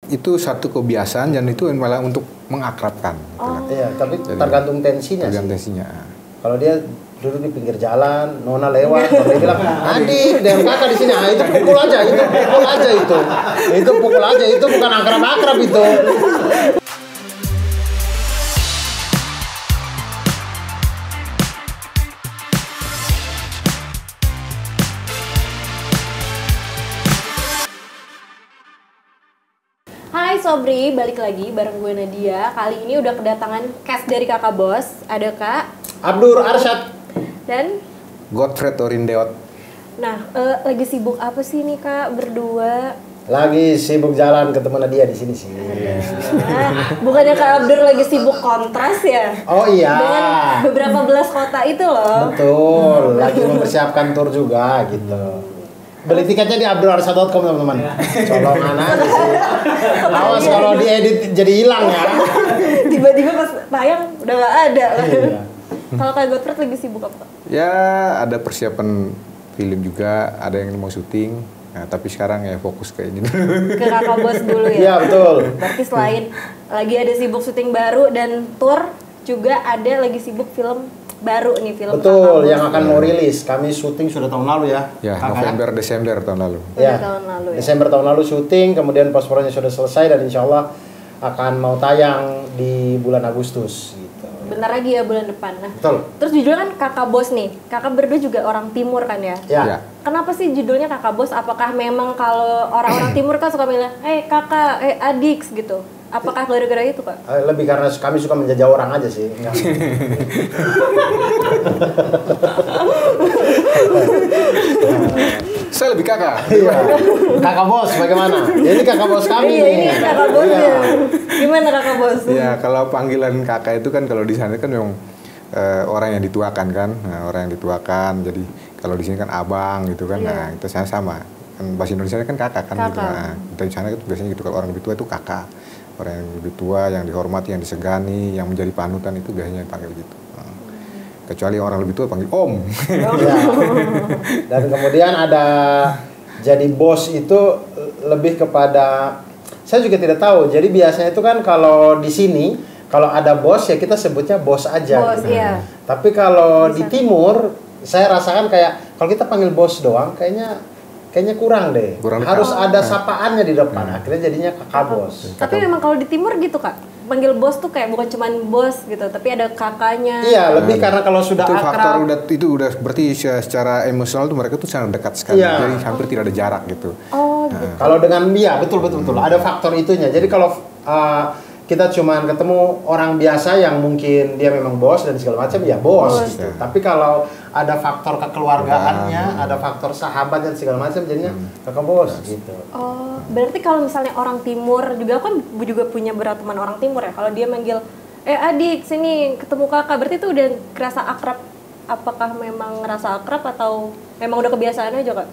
itu satu kebiasaan dan itu malah untuk mengakrabkan. Iya, tapi tergantung tensinya. Tergantung tensinya. Kalau dia duduk di pinggir jalan, nona lewat, dia bilang, "Adik, dengan kakak di sini." Ah, itu pukul aja, itu pukul aja, itu bukan akrab-akrab itu. Hai Sobri, balik lagi bareng gue Nadia. Kali ini udah kedatangan cast dari Kakak Bos. Ada Kak Abdur Arsyad dan Godfred Orindeot. Nah, lagi sibuk apa sih nih Kak berdua? lagi sibuk jalan ketemu Nadia di sini sih. Bukannya Kak Abdur lagi sibuk kontras ya? Oh iya. Dengan beberapa belas kota itu loh. Betul, lagi mempersiapkan tour juga gitu. Beli tiketnya di abdurarsyad.com teman-teman. Colongan aja sih. Awas kalau diedit jadi hilang ya. Tiba-tiba pas tayang udah gak ada. Iya. Kalau Kak Godfred lagi sibuk apa? Ya ada persiapan film juga, ada yang mau syuting. Nah, tapi sekarang ya fokus ke ini dulu. Ke Kakak Bos dulu ya? Iya betul. Berarti selain lagi ada sibuk syuting baru dan tour, juga ada lagi sibuk film baru nih, film Betul, Kakak yang Bos. akan mau rilis. Kami syuting sudah tahun lalu ya. Ya, Kakak. November, Desember tahun lalu. Ya, Tahun lalu ya? Desember tahun lalu syuting, kemudian post-produksinya sudah selesai dan insya Allah akan mau tayang di bulan Agustus gitu. Bentar lagi ya bulan depan. Nah, Betul. terus judulnya kan Kakak Bos nih. Kakak berdua juga orang timur kan ya? Ya. Ya. Kenapa sih judulnya Kakak Bos? Apakah memang kalau orang-orang timur kan suka bilang, kakak, adik gitu. Apakah gara-gara itu Kak? Lebih karena kami suka menjajah orang aja sih. Enggak. Saya lebih kakak. Iya. Kakak Bos bagaimana? Ini kakak bos kami. Iya, ini Kakak Bosnya. Iya. Gimana Kakak Bos? Ya kalau panggilan kakak itu kan kalau di sana kan memang orang yang dituakan kan. Nah, orang yang dituakan. Jadi kalau di sini kan abang gitu kan. Iya. Nah, itu sana sama. Kan bahasa Indonesia kan kakak kan gitu. Kakak. Nah, kita di sana itu biasanya gitu kalau orang lebih tua itu kakak. Orang yang lebih tua, yang dihormati, yang disegani, yang menjadi panutan itu biasanya dipanggil gitu. Nah, kecuali orang lebih tua panggil om. Ya. Dan kemudian ada jadi bos itu lebih kepada, saya juga tidak tahu. Jadi biasanya itu kan kalau di sini kalau ada bos ya kita sebutnya bos aja. Bos, gitu. iya. Tapi kalau Bisa. di timur saya rasakan kayak kalau kita panggil bos doang kayaknya kurang deh. Kurang dekat. Harus ada sapaannya di depan. Akhirnya jadinya kakak bos. Tapi memang kalau di timur gitu Kak, panggil bos tuh kayak bukan cuman bos gitu, tapi ada kakaknya. Iya, lebih karena kalau sudah itu faktor akrab. itu udah berarti secara emosional tuh mereka tuh sangat dekat sekali. Iya. Jadi hampir tidak ada jarak gitu. Oh, gitu. Kalau dengan dia betul. Ada faktor itunya. Jadi kalau kita cuman ketemu orang biasa yang mungkin dia memang bos dan segala macam ya bos Bos. gitu. Tapi kalau ada faktor kekeluargaannya, ada faktor sahabat dan segala macam jadinya kakak bos gitu. Oh, berarti kalau misalnya orang timur juga kan juga punya beberapa teman orang timur ya. Kalau dia manggil, adik sini ketemu kakak, berarti itu udah kerasa akrab. Apakah memang ngerasa akrab atau memang udah kebiasaan aja Kak?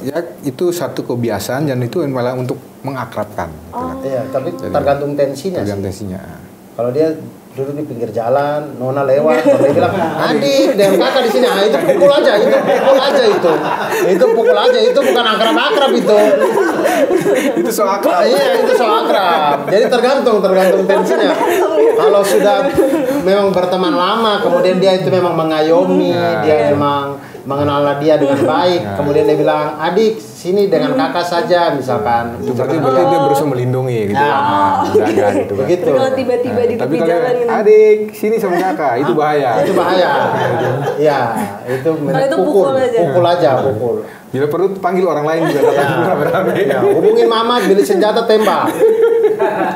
Ya itu satu kebiasaan dan itu malah untuk mengakrabkan. Gitu kan. Iya, tapi Jadi, tergantung tensinya Tergantung sih. tensinya. Kalau dia duduk di pinggir jalan, nona lewat, dia bilang, "Adik, dengan kakak di sini." Ah, itu pukul aja, itu. Itu pukul aja, itu bukan akrab-akrab itu. Itu soal akrab. Iya, itu soal akrab. Jadi tergantung tensinya. Kalau sudah memang berteman lama, kemudian dia itu memang mengayomi, dia memang mengenal dia dengan baik, kemudian dia bilang, "Adik, sini dengan kakak saja," misalkan. Itu berarti dia berusaha melindungi gitu. Nah, Menjaga gitu kan. Begitu. Kalau tiba-tiba di Tapi tepi kalau jalan gitu. adik sini sama kakak itu bahaya. Itu bahaya. Iya, itu Kalau itu pukul aja. Pukul. Bila perlu panggil orang lain juga datang rame-rame. Ya, hubungin mama, beli senjata, tembak.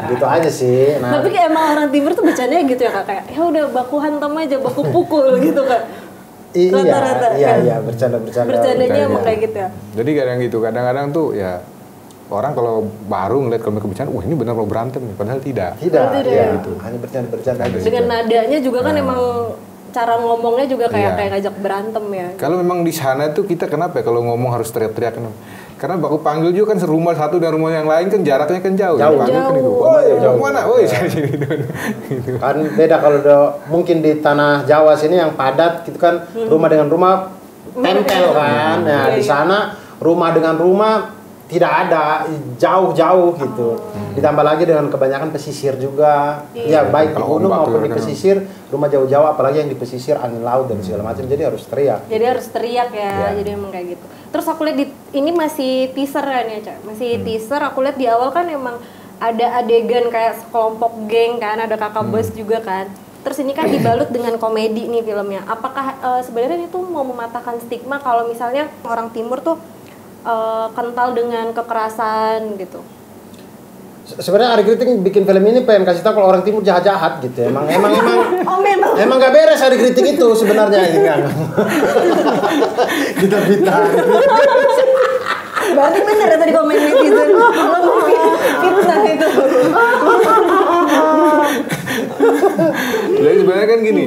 Gitu aja sih. Nah, Tapi kayak emang orang timur tuh bercandanya gitu ya Kak, kayak ya udah baku hantam aja, baku pukul gitu Kak. Rata-rata kan? iya, bercanda. Bercandanya emang Bercanda. kayak gitu ya. Jadi kadang gitu, kadang-kadang tuh ya orang kalau baru ngeliat kalau mereka bercanda, wah ini benar mau berantem nih, padahal tidak. Tidak, Tidak. iya, Gitu. hanya bercanda aja. Dengan nadanya juga kan emang cara ngomongnya juga kayak Iya. ngajak berantem ya. Kalau memang di sana tuh kita kenapa ya kalau ngomong harus teriak-teriak kan? Karena baku panggil juga kan serumah satu dan rumah yang lain kan jaraknya kan jauh. Jauh. Panggil kan itu. Jauh. Woi, Jauh. mana? Woi, saya sini gitu. Kan beda kalau mungkin di tanah Jawa sini yang padat gitu kan rumah dengan rumah tempel kan. Nah, di sana rumah dengan rumah tidak ada, jauh-jauh gitu. Ditambah lagi dengan kebanyakan pesisir juga. Ya baik di Kalau gunung ombak maupun tuh di kan. pesisir, rumah jauh-jauh apalagi yang di pesisir angin laut dan segala macam. Jadi harus teriak. Jadi harus teriak ya, Ya. jadi emang kayak gitu. Terus aku lihat ini masih teaser kan ya, Cak? Masih teaser, aku lihat di awal kan emang ada adegan kayak sekelompok geng kan, ada kakak bos juga kan. Terus ini kan dibalut dengan komedi nih filmnya. Apakah sebenarnya itu mau mematahkan stigma kalau misalnya orang timur tuh kental dengan kekerasan gitu? Sebenarnya Ari Kriting bikin film ini pengen kasih tahu kalau orang timur jahat-jahat gitu. Emang Oh memang. emang gak beres Ari Kriting itu sebenarnya ini kan. Kita fitnah. Berarti bener ya tadi komen netizen. Kalau mau fitnah itu. Jadi sebenarnya kan gini,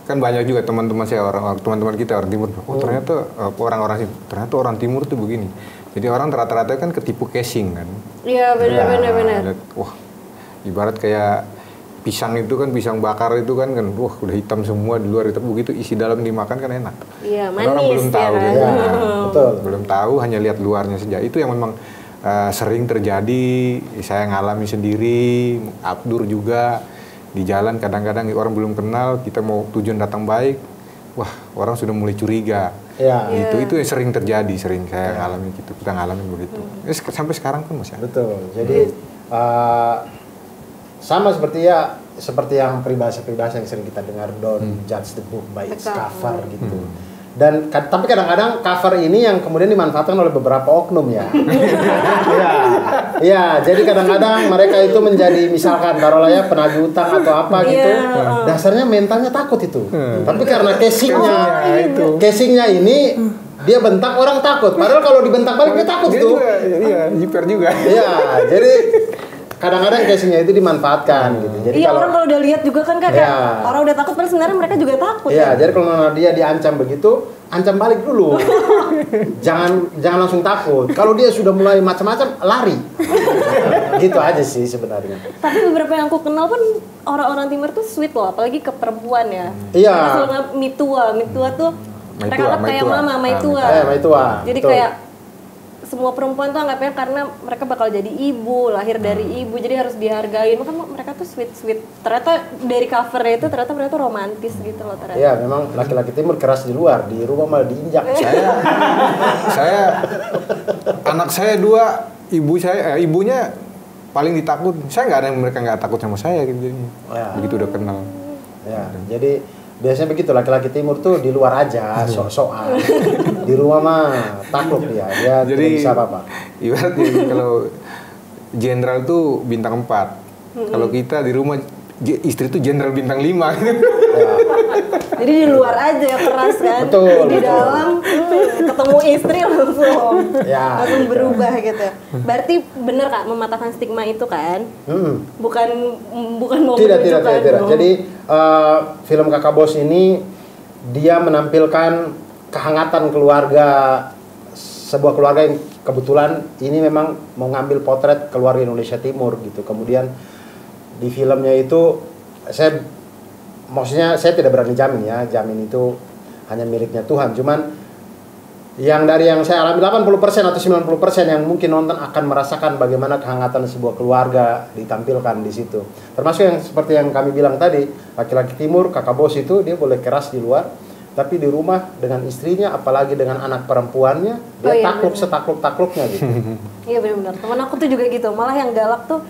kan banyak juga teman-teman saya teman-teman kita orang timur. Oh ternyata ternyata orang timur tuh begini. Jadi orang rata-rata kan ketipu casing kan. Iya benar. Wah, ibarat kayak pisang itu kan, pisang bakar itu kan wah udah hitam semua di luar, tapi begitu isi dalam dimakan kan enak. Iya Karena orang manis belum ya tahu kan. gitu. Ya, betul. Belum tahu, hanya lihat luarnya saja. Itu yang memang sering terjadi. Saya ngalami sendiri, Abdur juga di jalan kadang-kadang orang belum kenal, kita mau tujuan datang baik, wah orang sudah mulai curiga. Ya. Itu yang sering terjadi, sering saya ngalami gitu, kita ngalamin begitu. Sampai sekarang pun masih ada. Betul. Jadi sama seperti yang peribahasa-peribahasa yang sering kita dengar, don't judge the book by its cover gitu. Dan tapi kadang-kadang cover ini yang kemudian dimanfaatkan oleh beberapa oknum ya. Ya, jadi kadang-kadang mereka itu menjadi misalkan taruhlah ya penagih utang atau apa gitu. Dasarnya mentalnya takut itu. Tapi karena casingnya ini dia bentak orang takut. Padahal kalau dibentak balik dia takut tuh. Iya, jiper juga. Iya, jadi kadang-kadang casingnya itu dimanfaatkan gitu. Jadi Iya orang kalau udah lihat juga kan kayak Ya. orang udah takut, padahal sebenarnya mereka juga takut. Iya, jadi kalau dia diancam begitu, ancam balik dulu. jangan langsung takut. Kalau dia sudah mulai macam-macam, lari. Gitu aja sih sebenarnya. Tapi beberapa yang aku kenal pun orang-orang timur tuh sweet loh, apalagi ke perempuan ya. Iya. Mereka selalu mitua tuh mereka anggap kayak mama, maitua. Maitua. Jadi betul. kayak semua perempuan tuh anggapnya karena mereka bakal jadi ibu, lahir dari ibu, jadi harus dihargain. Makanya mereka tuh sweet. Ternyata dari covernya itu ternyata mereka tuh romantis gitu loh ternyata. Iya, memang laki-laki timur keras di luar, di rumah malah diinjak. Anak saya dua, ibunya paling ditakut. Saya nggak ada yang mereka nggak takut sama saya gitu. Ya. Begitu udah kenal. Ya, jadi biasanya begitu laki-laki timur tuh di luar aja sok-sokan. Di rumah mah takluk dia Jadi tidak bisa apa-apa. ibaratnya kalau jenderal tuh bintang 4. Kalau kita di rumah istri tuh jenderal bintang 5 gitu. Ya. Jadi di luar aja ya keras kan. Betul, Di betul. dalam ketemu istri langsung Ya, langsung gitu. berubah gitu. Berarti bener Kak mematahkan stigma itu kan? Bukan mau Tidak. menunjukkan. Jadi film Kakak Bos ini dia menampilkan kehangatan keluarga, sebuah keluarga yang kebetulan ini memang mau ngambil potret keluarga Indonesia Timur gitu. Kemudian di filmnya itu maksudnya saya tidak berani jamin itu hanya miliknya Tuhan. Cuman yang saya alami 80% atau 90% yang mungkin nonton akan merasakan bagaimana kehangatan sebuah keluarga ditampilkan di situ. Termasuk yang seperti yang kami bilang tadi, laki-laki timur, kakak bos itu dia boleh keras di luar, tapi di rumah dengan istrinya, apalagi dengan anak perempuannya, dia takluk setakluk-takluknya gitu. Iya benar-benar. Temen aku tuh juga gitu. Malah yang galak tuh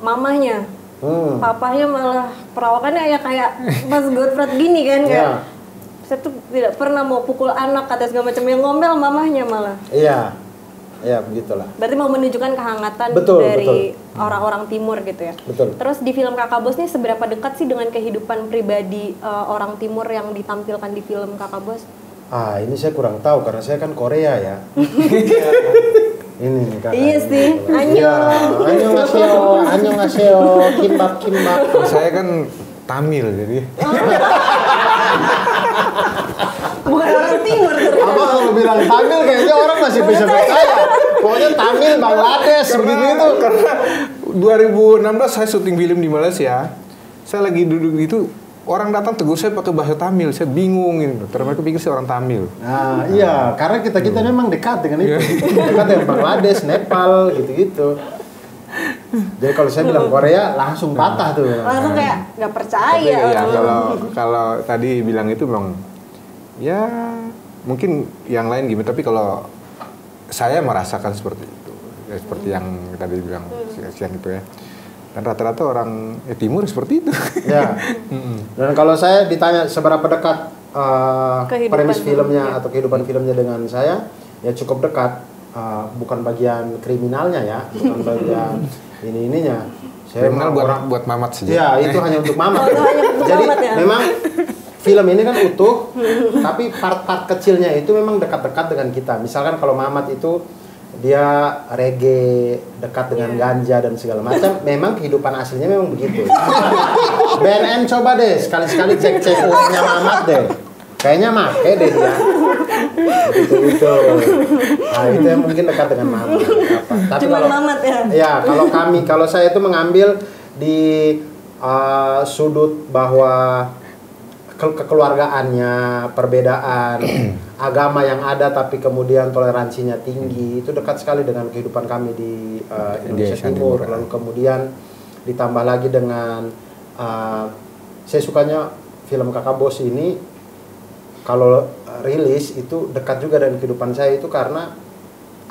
mamahnya. Papahnya malah perawakannya ya kayak Mas Godfrey gini kan kayak. Saya tuh tidak pernah mau pukul anak kata segala macam, yang ngomel mamahnya malah. Iya, begitulah. Berarti mau menunjukkan kehangatan dari orang-orang timur gitu ya. Betul. Terus di film Kakak Bos nih seberapa dekat sih dengan kehidupan pribadi orang timur yang ditampilkan di film Kakak Bos? Ini saya kurang tahu karena saya kan Korea ya. Ini nih kakak. Iya sih, annyeonghaseyo, kimbap. Saya kan Tamil jadi. Bukan orang timur ternyata. Apa kalau bilang Tamil kayaknya orang masih bisa percaya. Pokoknya Tamil, Bangladesh, begitu. Karena 2016 saya syuting film di Malaysia. Saya lagi duduk itu, orang datang tegur saya pakai bahasa Tamil, saya bingung gitu. Terus mereka pikir saya orang Tamil. Nah, iya, karena kita memang dekat dengan itu. Dekat dengan Bangladesh, Nepal, gitu-gitu. Jadi kalau saya bilang Korea langsung patah tuh. Langsung kayak nggak percaya. Tapi, ya, kalau tadi bilang itu memang ya mungkin yang lain gimana, tapi kalau saya merasakan seperti itu. Ya, seperti yang tadi bilang siang itu ya. Dan rata-rata orang timur seperti itu. Ya. Dan kalau saya ditanya seberapa dekat premis filmnya ya, atau kehidupan filmnya dengan saya, ya cukup dekat. Bukan bagian kriminalnya ya, bukan bagian ininya. Saya kriminal buat Mamat saja. Ya, itu hanya untuk Mamat. Jadi ya? Memang film ini kan utuh, tapi part-part kecilnya itu memang dekat-dekat dengan kita. Misalkan kalau Mamat itu dia reggae, dekat dengan ganja dan segala macam, memang kehidupan aslinya memang begitu. BNN coba deh sekali-sekali cek-cek uangnya Mamat deh. Kayaknya make deh dia. Gitu. Nah, itu yang mungkin dekat dengan Mamat. Tapi cuman kalau Mamat ya. Ya, kalau saya itu mengambil di sudut bahwa kekeluargaannya, perbedaan agama yang ada tapi kemudian toleransinya tinggi, itu dekat sekali dengan kehidupan kami di Indonesia Timur. Lalu kemudian ditambah lagi dengan saya sukanya film Kakak Bos ini kalau rilis itu dekat juga dengan kehidupan saya itu karena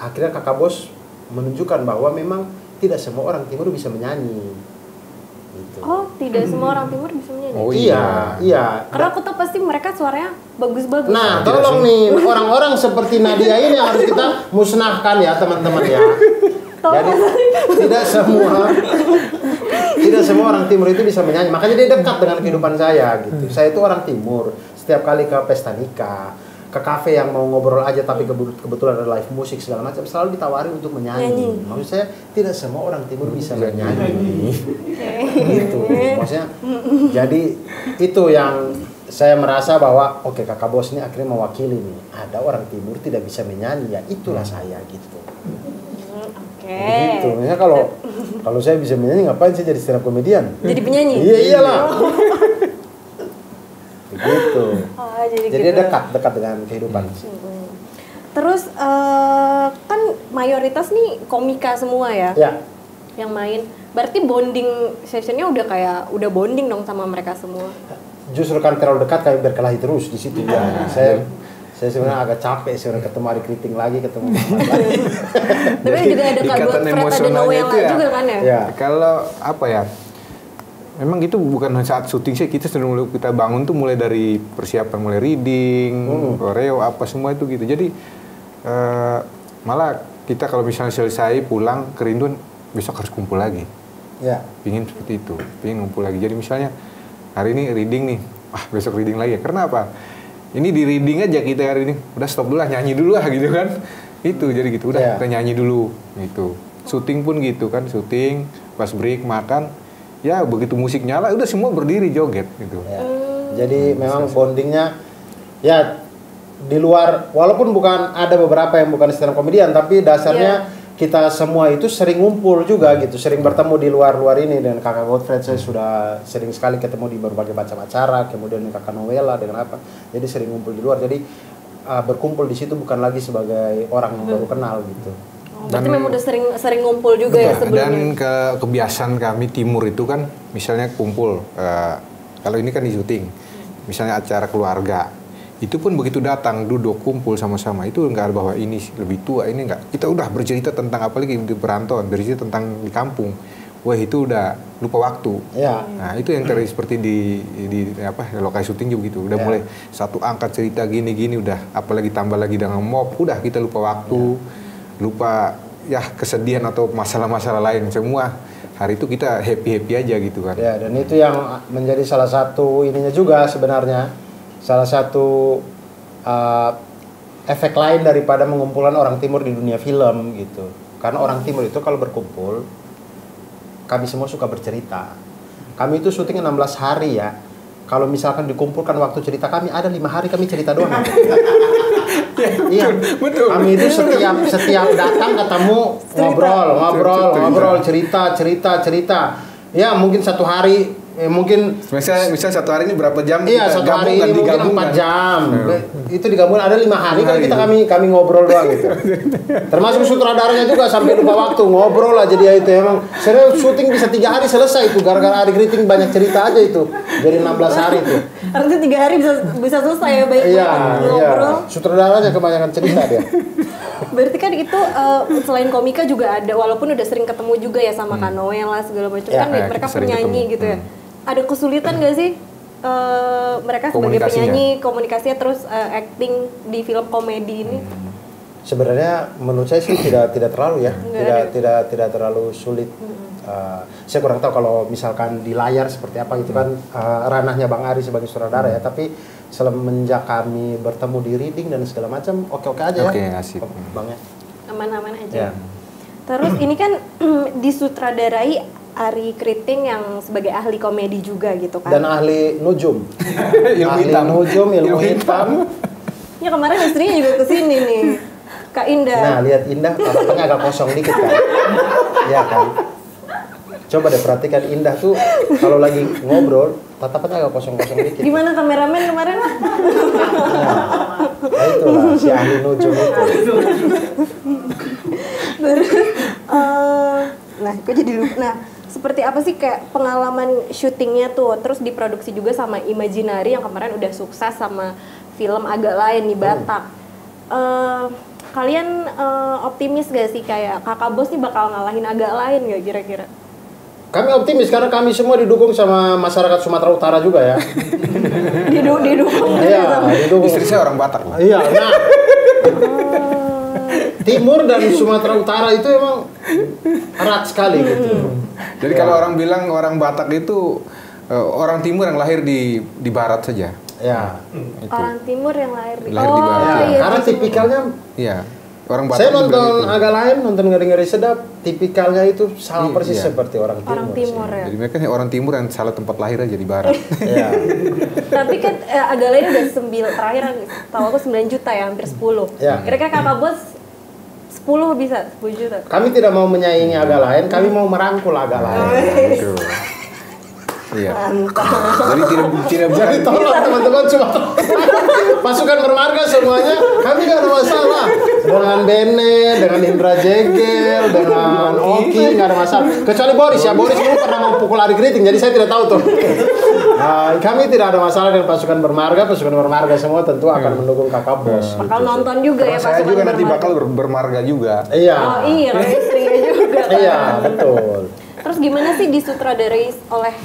akhirnya Kakak Bos menunjukkan bahwa memang tidak semua orang Timur bisa menyanyi. Gitu. Oh, tidak semua orang Timur bisa menyanyi. Oh iya. Karena aku tahu pasti mereka suaranya bagus-bagus. Nah, tolong nih orang-orang seperti Nadia ini harus kita musnahkan ya teman-teman ya. Jadi tidak semua orang Timur itu bisa menyanyi. Makanya dia dekat dengan kehidupan saya gitu. Saya itu orang Timur. Setiap kali ke pesta nikah, ke kafe yang mau ngobrol aja tapi kebetulan ada live musik segala macam, selalu ditawari untuk menyanyi. Maksud saya tidak semua orang Timur bisa menyanyi. Gitu. Maksudnya jadi itu yang saya merasa bahwa oke, Kakak Bos ini akhirnya mewakili nih. Ada orang Timur tidak bisa menyanyi, ya itulah saya gitu. Begitu. Misalnya kalau saya bisa menyanyi, ngapain saya jadi stand up comedian? Jadi penyanyi? Iya, iyalah. Begitu. Jadi gitu. dekat dengan kehidupan. Terus kan mayoritas nih komika semua ya? Ya. Yang main. Berarti bonding sessionnya udah bonding dong sama mereka semua? Justru kan terlalu dekat kami berkelahi terus di situ ya. Saya sebenarnya agak capek sebenarnya ketemu Ari Kriting lagi, ketemu Muhammad lagi. Tapi juga ada ikatan emosionalnya itu ya. Juga kan ya? Kalau apa ya? Memang itu bukan saat syuting sih, kita bangun tuh mulai dari persiapan, mulai reading, koreo, apa semua itu gitu. Jadi malah kita kalau misalnya selesai pulang kerinduan, besok harus kumpul lagi. Ya. Pingin seperti itu, pingin ngumpul lagi. Jadi misalnya hari ini reading nih, besok reading lagi. Karena apa? Ini di reading aja kita hari ini, udah stop dulu lah, nyanyi dulu lah gitu kan. Itu jadi gitu, udah kita nyanyi dulu gitu. Syuting pun gitu kan, syuting, pas break makan. Ya begitu musik nyala udah semua berdiri joget gitu. Ya. Jadi memang bondingnya ya di luar, walaupun bukan ada beberapa yang bukan stand up comedian, tapi dasarnya kita semua itu sering ngumpul juga gitu, sering bertemu di luar ini. Dan Kakak Godfred saya sudah sering sekali ketemu di berbagai macam acara, kemudian Kakak Noella dengan apa, jadi sering ngumpul di luar. Jadi berkumpul di situ bukan lagi sebagai orang yang baru kenal gitu. Berarti memang udah sering ngumpul juga ya sebelumnya. Dan kebiasaan kami Timur itu kan misalnya kumpul, kalau ini kan di syuting, misalnya acara keluarga, itu pun begitu datang duduk kumpul sama-sama, itu enggak bahwa ini lebih tua, ini enggak. Kita udah bercerita tentang apalagi di perantauan, bercerita tentang di kampung. Wah itu udah lupa waktu. Ya. Nah itu yang terjadi seperti di lokasi syuting juga gitu. Udah mulai satu angkat cerita gini-gini, udah apalagi tambah lagi dengan mob, udah kita lupa waktu. Lupa ya kesedihan atau masalah-masalah lain semua. Hari itu kita happy aja gitu kan. Ya, dan itu yang menjadi salah satu ininya juga sebenarnya. Salah satu efek lain daripada mengumpulkan orang Timur di dunia film gitu. Karena orang Timur itu kalau berkumpul, kami semua suka bercerita. Kami itu syuting 16 hari ya. Kalau misalkan dikumpulkan waktu cerita kami ada 5 hari kami cerita doang. Iya, betul. Kami itu setiap datang ketemu ngobrol, cerita. Ya mungkin satu hari mungkin Misal satu hari ini berapa jam iya, kita satu hari gabungkan, ini mungkin 4 digabungkan. jam. Itu digabungkan ada 5 hari kan kita kami ngobrol doang gitu. Termasuk sutradaranya juga sampai lupa waktu ngobrol aja dia itu emang serius syuting bisa 3 hari selesai itu gara-gara Adik Riting banyak cerita aja itu. Jadi 16 hari itu. Artinya 3 hari bisa selesai ya baik Iya, ngobrol. iya. Sutradaranya kebanyakan cerita dia. Berarti kan itu selain komika juga ada, walaupun udah sering ketemu juga ya sama Kak Noel lah segala macam Ya, kan ya, mereka kita sering penyanyi ketemu. gitu ya. Ada kesulitan nggak sih mereka sebagai Komunikasinya. penyanyi komunikasinya terus acting di film komedi ini? Sebenarnya menurut saya sih tidak terlalu ya, tidak terlalu sulit. Saya kurang tahu kalau misalkan di layar seperti apa itu kan ranahnya Bang Ari sebagai sutradara ya. Tapi semenjak kami bertemu di reading dan segala macam, oke aja ya. Oke, asik. Bang ya. Aman-aman aja. Ya. Terus ini kan disutradarai Ari Kriting yang sebagai ahli komedi juga gitu kan. Dan ahli nujum. Ilmu ahli hitam. nujum, ilmu hitam. Ya kemarin istrinya juga kesini nih, Kak Indah. Nah, lihat Indah, tatapannya agak kosong dikit kan. Iya kan. Coba deh perhatikan Indah tuh kalau lagi ngobrol, tatapannya agak kosong-kosong dikit. Gimana kameramen kemarin? Nah itulah si ahli nujum itu. Terus, nah, kok jadi lupa. Nah, seperti apa sih kayak pengalaman syutingnya tuh, terus diproduksi juga sama Imaginary yang kemarin udah sukses sama film agak lain di Batak. Kalian optimis gak sih kayak Kakak Bos nih bakal ngalahin agak lain gak kira-kira? Kami optimis karena kami semua didukung sama masyarakat Sumatera Utara juga ya. Didukung juga Iya, sama. didukung. Istri saya orang Batak loh. Iya, nah. Timur dan Sumatera Utara itu emang erat sekali gitu. Jadi kalau orang bilang orang Batak itu orang timur yang lahir di barat saja. Ya. Itu. Orang timur yang lahir di Lahir di Barat, Ya, iya, karena iya. tipikalnya Iya. Orang Batak saya itu bilang nonton itu. agak lain, nonton ngeri-ngeri sedap, tipikalnya itu sama persis Iya. seperti orang timur. Orang timur ya. Jadi mereka orang timur yang salah tempat lahir aja di barat. Iya. Tapi kan agak lain udah 9 terakhir tahu aku 9 juta ya, hampir 10. Ya. Kira-kira Kakak Bos 10 bisa 10 juta. Kami tidak mau menyaingi agak lain, kami mau merangkul agak lain. Gitu. Iya. Jadi tidak Jadi bukan tolong teman-teman cuma pasukan bermarga semuanya, kami nggak ada masalah dengan Bene, dengan Indra Jegel, dengan Oki nggak ada masalah. Kecuali Boris ya, Boris dulu pernah mau pukul Adik Riting, jadi saya tidak tahu tuh. Nah, kami tidak ada masalah dengan pasukan bermarga semua tentu akan mendukung Kakak Bos. Bakal nonton juga ya saya pasukan juga nanti bermarga. bakal bermarga juga. Iya, Oh iya, kan istrinya juga. iya betul. Terus gimana sih disutradarai oleh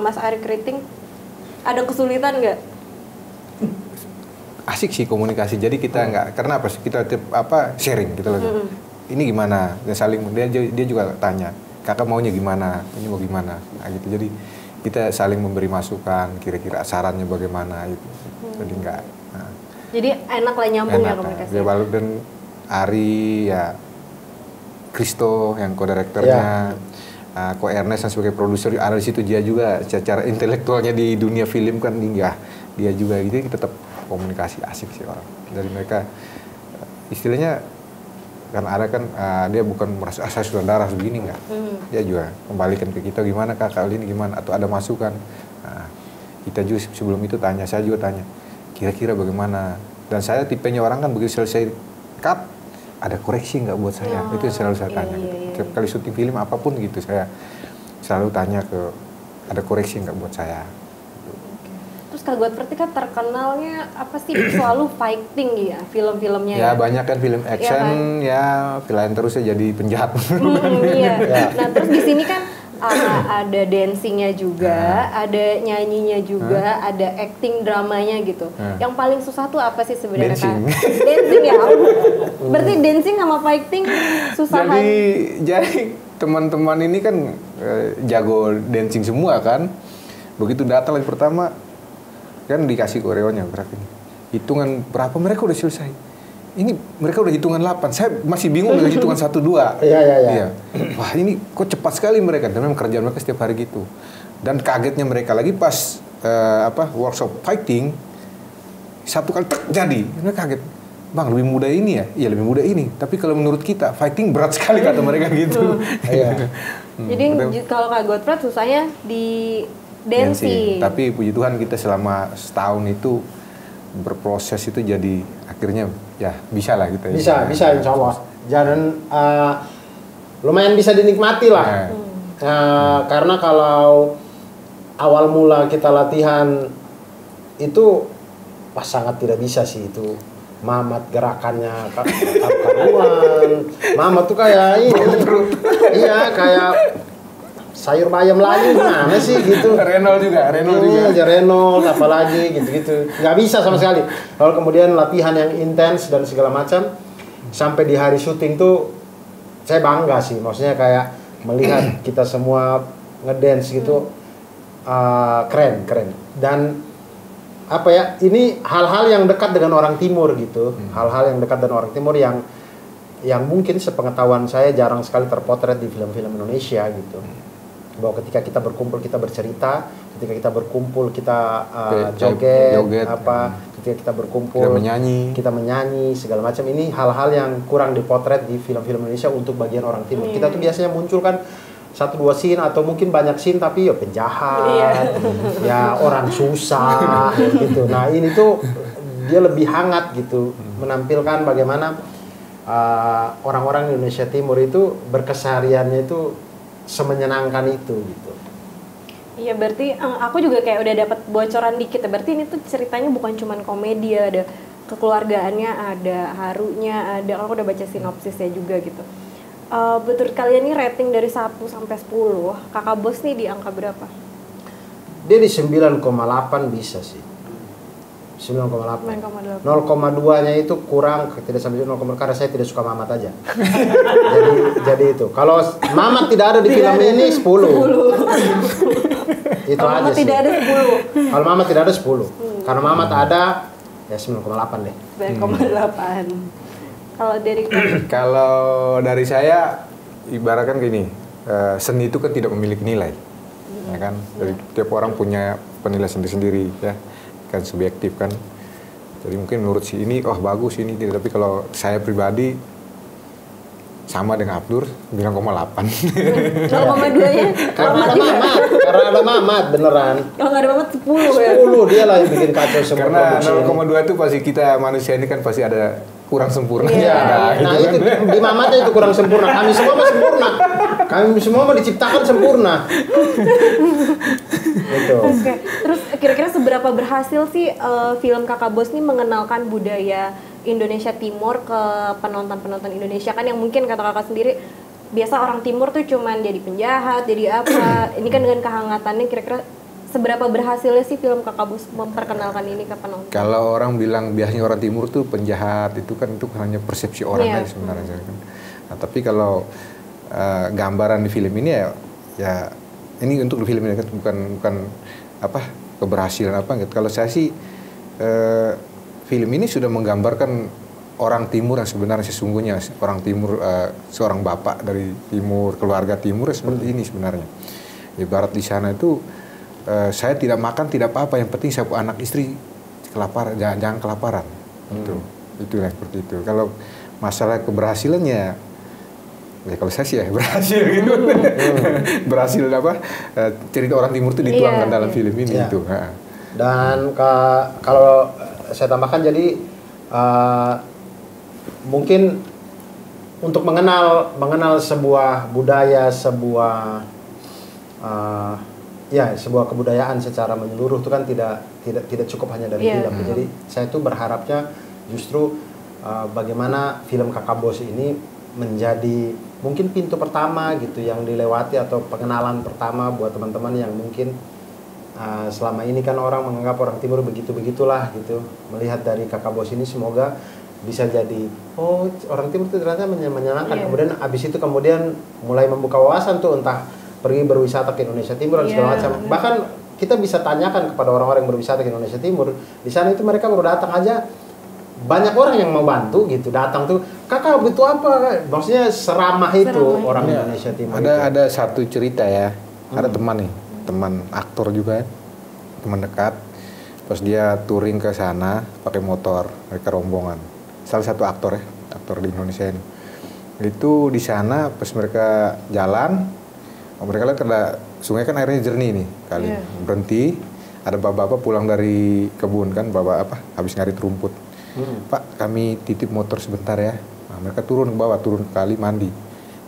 Mas Ari Kriting? Ada kesulitan nggak? Asik sih komunikasi. Jadi kita nggak karena apa sih kita sharing gitu loh. Ini gimana? Dan saling dia juga tanya, kakak maunya gimana? Ini mau gimana? Nah, gitu. Jadi kita saling memberi masukan, kira-kira sarannya bagaimana gitu. Jadi nggak. Nah, Jadi enak lah nyambung ya enak. komunikasi. Ya, dan Ari ya Kristo yang co-directornya. Ko Ernest yang sebagai produser ada di situ, dia juga secara intelektualnya di dunia film kan dia juga gitu, kita tetap komunikasi asik sih orang dari mereka. Istilahnya kan ada kan dia bukan merasa saya sutradara begini enggak, dia juga kembalikan ke kita gimana kak kali ini gimana atau ada masukan. Nah, kita juga sebelum itu saya juga tanya kira-kira bagaimana, dan saya tipenya orang kan begitu selesai cut ada koreksi nggak buat saya, itu yang selalu saya tanya. Gitu. Setiap kali syuting film apapun gitu saya selalu tanya ada koreksi nggak buat saya. Gitu. Terus Kak Godfrey kan terkenalnya apa sih selalu fighting ya film-filmnya Ya banyak kan film action Iya kan? Pilihan terusnya jadi penjahat. Iya. Nah terus di sini kan ada dancingnya juga, ada nyanyinya juga, ada acting dramanya gitu. Yang paling susah tuh apa sih sebenarnya Dancing. Kak? Dancing ya. Berarti dancing sama fighting susahan. Jadi teman-teman ini kan jago dancing semua kan. Begitu datang lagi pertama kan dikasih koreonya berapa ini. Hitungan berapa mereka udah selesai. Ini mereka udah hitungan 8. Saya masih bingung dengan hitungan 1 2. Iya. Wah, ini kok cepat sekali mereka. Dan memang kerjaan mereka setiap hari gitu. Dan kagetnya mereka lagi pas workshop fighting satu kali jadi. Mereka kaget. Bang, lebih mudah ini ya? Iya, lebih mudah ini. Tapi kalau menurut kita fighting berat sekali kata mereka gitu. Iya. Jadi kalau Kak Godfrey susahnya di Dancing. Tapi puji Tuhan kita selama setahun itu berproses itu jadi akhirnya ya bisa lah kita. Bisa insya Allah. Dan lumayan bisa dinikmati lah. Karena kalau awal mula kita latihan itu pas sangat tidak bisa sih itu. Mamat gerakannya karuan. Mamat tuh kayak ini. Iya, kayak sayur bayam lagi gimana sih gitu. Renault juga. Aja Renault apalagi gitu-gitu. Nggak bisa sama sekali. Lalu kemudian latihan yang intens dan segala macam sampai di hari syuting tuh saya bangga sih. Maksudnya kayak melihat kita semua ngedance gitu keren. Dan apa ya? Ini hal-hal yang dekat dengan orang timur gitu. Hal-hal yang dekat dengan orang timur yang mungkin sepengetahuan saya jarang sekali terpotret di film-film Indonesia gitu. Bahwa ketika kita berkumpul kita bercerita, ketika kita berkumpul kita joget, ketika kita berkumpul kita menyanyi segala macam, ini hal-hal yang kurang dipotret di film-film Indonesia untuk bagian orang timur. Kita tuh biasanya muncul kan 1-2 scene atau mungkin banyak scene tapi ya penjahat, ya orang susah gitu. Nah ini tuh dia lebih hangat gitu menampilkan bagaimana orang-orang Indonesia Timur itu berkesehariannya itu semenyenangkan itu gitu. Iya, berarti aku juga kayak udah dapat bocoran dikit ya. Berarti ini tuh ceritanya bukan cuman komedi, ada kekeluargaannya, ada harunya, ada, aku udah baca sinopsisnya juga gitu. Betul kalian nih rating dari 1 sampai 10, Kakak Bos nih di angka berapa? Dia di 9,8 bisa sih. 9,8. 0,2-nya itu kurang, tidak sampai 0, karena saya tidak suka Mamat aja. jadi itu. Kalau Mamat tidak ada di film ini 10. Itu kalau aja Mamat sih. tidak ada 10. Kalau Mamat tidak ada 10. Karena Mamat ada ya 9,8 deh. 9,8. Kalau dari saya ibaratkan gini, seni itu kan tidak memiliki nilai. Ya kan? Dari tiap orang punya penilaian sendiri-sendiri ya. Kan subjektif kan, jadi mungkin menurut si ini bagus ini tidak, tapi kalau saya pribadi sama dengan Abdur 9,8. 0,2-nya karena ada Mamat beneran. Kalau nggak ada Mamat 10 ya. 10 dia lah yang bikin kacau semua. Karena 0,2 itu pasti kita manusia ini kan pasti ada kurang sempurna. Nah itu di Mamatnya itu kurang sempurna. Kami semua mah sempurna. Kami semua mah diciptakan sempurna. Gitu. Oke. Terus kira-kira seberapa berhasil sih film Kakak Bos nih mengenalkan budaya Indonesia Timur ke penonton-penonton Indonesia, kan yang mungkin kata kakak sendiri biasa orang Timur tuh cuman jadi penjahat, jadi apa. Ini kan dengan kehangatannya, kira-kira seberapa berhasilnya sih film Kakak Bos memperkenalkan ini ke penonton? Kalau orang bilang biasanya orang Timur tuh penjahat, itu kan itu hanya persepsi orang aja sebenarnya kan. Nah, tapi kalau gambaran di film ini ya ini untuk di film ini kan bukan apa keberhasilan apa gitu. Kalau saya sih film ini sudah menggambarkan orang Timur yang sebenarnya sesungguhnya orang Timur, seorang bapak dari Timur, keluarga Timur seperti ini sebenarnya. Ibarat di sana itu saya tidak makan tidak apa-apa, yang penting saya anak istri kelaparan, jangan kelaparan. Itulah seperti itu. Kalau masalah keberhasilannya, ya kalau saya sih ya berhasil gitu. Berhasil apa? Cerita orang Timur itu dituangkan dalam film ini itu. Dan kalau saya tambahkan jadi mungkin untuk mengenal sebuah budaya, sebuah sebuah kebudayaan secara menyeluruh itu kan tidak cukup hanya dari film. Jadi saya tuh berharapnya justru bagaimana film Kakak Bos ini menjadi mungkin pintu pertama gitu yang dilewati atau pengenalan pertama buat teman-teman yang mungkin selama ini kan orang menganggap orang Timur begitulah gitu. Melihat dari Kakak Bos ini semoga bisa jadi orang Timur itu ternyata menyenangkan. Kemudian abis itu mulai membuka wawasan tuh, entah pergi berwisata ke Indonesia Timur dan segala macam. Bahkan kita bisa tanyakan kepada orang-orang yang berwisata ke Indonesia Timur, di sana itu mereka baru datang aja banyak orang yang mau bantu gitu, datang tuh, kakak butuh apa? Maksudnya seramah itu orang Indonesia Timur. Ada satu cerita ya, ada teman aktor juga, teman dekat. Pas dia touring ke sana pakai motor, mereka rombongan. Salah satu aktor di Indonesia ini. Itu di sana pas mereka jalan, mereka lihat karena sungai kan airnya jernih nih kali. Berhenti, ada bapak-bapak pulang dari kebun kan, habis ngarit rumput. Pak, kami titip motor sebentar ya. Nah, mereka turun ke bawah, turun ke kali mandi.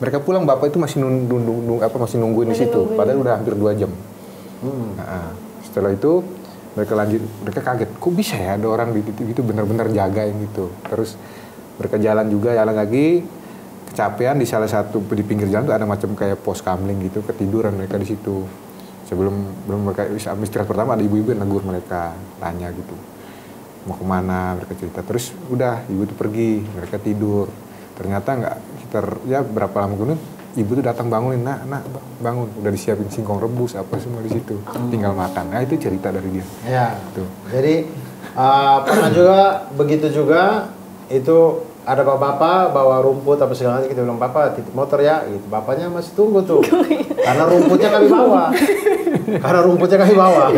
Mereka pulang, bapak itu masih nungguin di situ, padahal udah hampir 2 jam. Nah, setelah itu mereka kaget, kok bisa ya ada orang di titik itu benar-benar jagain gitu. Terus mereka jalan lagi, kecapean di salah satu di pinggir jalan tuh ada macam kayak pos kamling gitu, ketiduran mereka di situ. Sebelum mereka istirahat pertama, ada ibu-ibu yang negur mereka, tanya gitu, mau kemana, mereka cerita. Terus udah ibu itu pergi, mereka tidur. Ternyata nggak sekitar ya berapa lama kemudian ibu tuh datang bangunin, nak bangun, udah disiapin singkong rebus apa semua di situ, tinggal makan. Nah itu cerita dari dia. Ya. Tuh. Jadi pernah juga begitu juga itu ada bapak-bapak bawa rumput apa segala macam, kita bilang bapak titip motor ya, gitu. Bapaknya masih tunggu tuh, karena rumputnya kami bawa.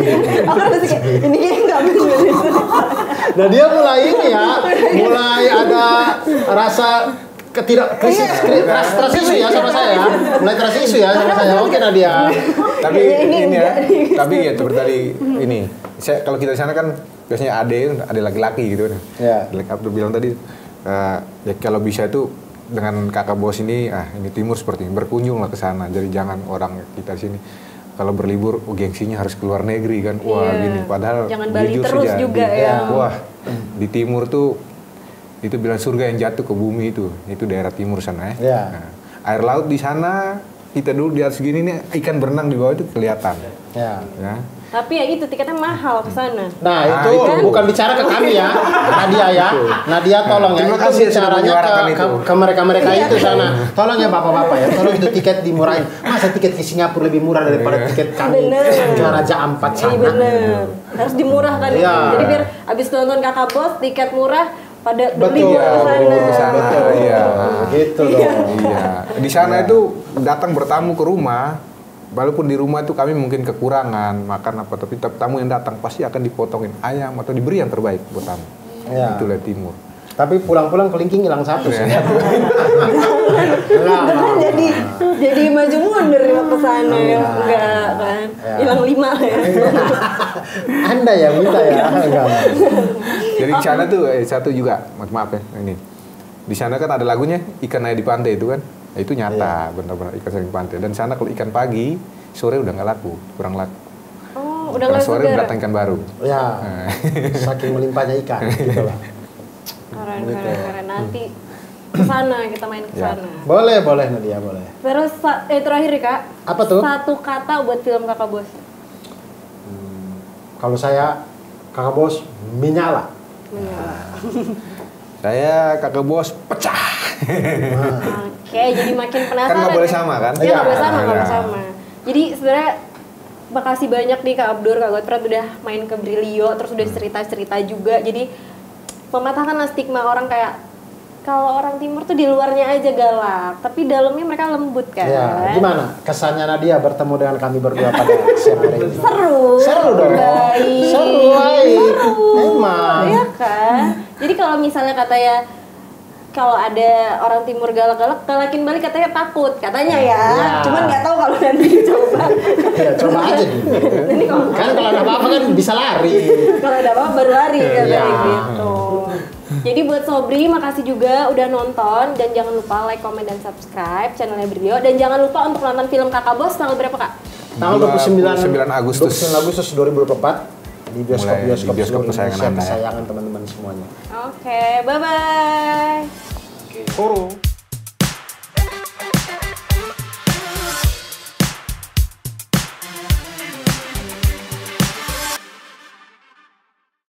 Ini nggak benar. Nah dia mulai mulai ada rasa trust issue ya sama saya, mulai trust issue ya sama saya. Oke Nadia. Tapi ini ya, tapi ya seperti tadi ini, kalau kita di sana kan biasanya ada laki-laki gitu kan. Ya. Abdul bilang tadi, ya kalau bisa itu dengan kakak bos ini, ini timur seperti ini, berkunjunglah ke sana. Jadi jangan orang kita di sini kalau berlibur, gengsinya harus keluar negeri kan, wah gini. Padahal jangan Bali jujur terus saja, juga ya. Wah di timur tuh itu bilang surga yang jatuh ke bumi itu daerah timur sana ya. Yeah. Nah, air laut di sana kita dulu di atas gini nih ikan berenang di bawah itu kelihatan. Ya. Ya. Tapi ya itu tiketnya mahal ke sana. Nah, itu bukan bicara ke kami ya, Nadia ya. Nadia tolong ya, terima itu kasih bicaranya ke mereka-mereka itu sana. Tolong ya bapak-bapak ya, tolong itu tiket dimurahin. Masa tiket ke Singapura lebih murah daripada tiket kami ke Raja Ampat sana? Iya bener, harus dimurahkan itu. Jadi biar abis nonton Kakak Bos, tiket murah pada beli ke sana. Betul. Iya. Gitu loh. Iya. Di sana itu datang bertamu ke rumah, walaupun di rumah itu kami mungkin kekurangan makan apa, tapi tamu yang datang pasti akan dipotongin ayam atau diberi yang terbaik buat tamu. Ya. Itulah timur. Tapi pulang-pulang kelingking hilang 1 sih. jadi maju mundur ke sana ya. Enggak kan. Hilang 5 ya. Anda yang minta ya. Enggak. Jadi di sana tuh satu juga, maaf ya ini. Di sana kan ada lagunya ikan air di pantai itu kan. Nah, itu nyata, benar-benar ikan air di pantai. Dan sana kalau ikan pagi, sore udah nggak laku, kurang laku. Oh, udah karena nggak sore segar. datang ikan baru. Ya. Saking melimpahnya ikan gitu lah. Keren. Nanti ke sana kita main ke sana. Boleh Nadia, boleh. Terus terakhir nih Kak. Apa tuh? Satu kata buat film Kakak Bos. Kalau saya Kakak Bos menyala. Saya kakak bos pecah. Oke, jadi makin penasaran. Kan nggak boleh sama kan? Iya, nggak boleh sama, nggak Iya. boleh sama. Jadi sebenarnya makasih banyak nih Kak Abdur, Kak Godfred udah main ke Brilio, terus udah cerita-cerita juga. Jadi mematahkan stigma orang kayak kalau orang timur tuh di luarnya aja galak, tapi dalamnya mereka lembut kan. Ya, gimana kesannya Nadia bertemu dengan kami berdua pada siang hari ini? Seru dong. baik. Seru. Emang. Iya kan. Jadi kalau misalnya katanya kalau ada orang timur galak-galak, galakin balik katanya takut, katanya ya. Cuman nggak tahu kalau nanti coba. Ya coba aja dulu. Kan kalau ada apa-apa kan bisa lari. Kalau ada apa-apa baru lari katanya Ya. gitu. Jadi buat Sobri, makasih juga udah nonton dan jangan lupa like, comment, dan subscribe channelnya Brilio dan jangan lupa untuk nonton film Kakak Bos tanggal berapa Kak? Tanggal 29 Agustus. 29 Agustus 2024 di bioskop kesayangan Anda. kesayangan teman-teman semuanya. Oke, bye-bye. Koro.